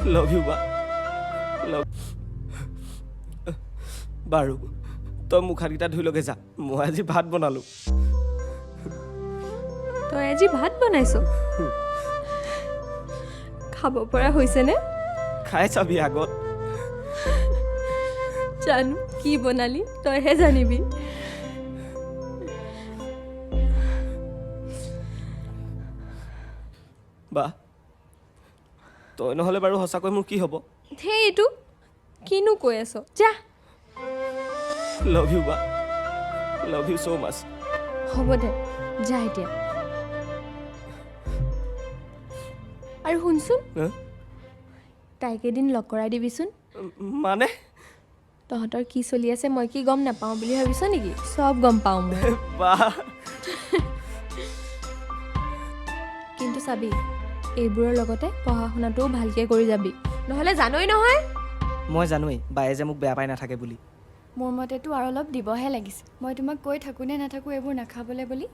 love you বা লাভ বাৰু তই মুখ হাতকেইটা ধুই লগে যা মই আজি ভাত বনালোঁ তই আজি ভাত বনাইছ খাব পৰা হৈছেনে খাই চাবি আগত জানো কি বনালি তইহে জানিবি বা তই নহ'লে বাৰু সঁচাকৈ মোৰ কি হ'ব সেই এইটো কিনো কৈ আছ যা লাভ ইউ বা লাভ ইউ ছ' মাছ হ'ব দে যা এতিয়া আৰু শুনচোন তাইক এদিন লগ কৰাই দিবিচোন মানে তহঁতৰ কি চলি আছে মই কি গম নাপাওঁ বুলি ভাবিছ নেকি চব গম পাওঁ মই বা কিন্তু চাবি এইবোৰৰ লগতে পঢ়া শুনাটোও ভালকৈ কৰি যাবি নহ'লে জানই নহয় মই জানোৱেই বায়ে যে মোক বেয়া পাই নাথাকে বুলি মোৰ মতেতো আৰু অলপ দিবহে লাগিছে মই তোমাক কৈ থাকোঁ নে নাথাকোঁ এইবোৰ নাখাবলৈ বুলি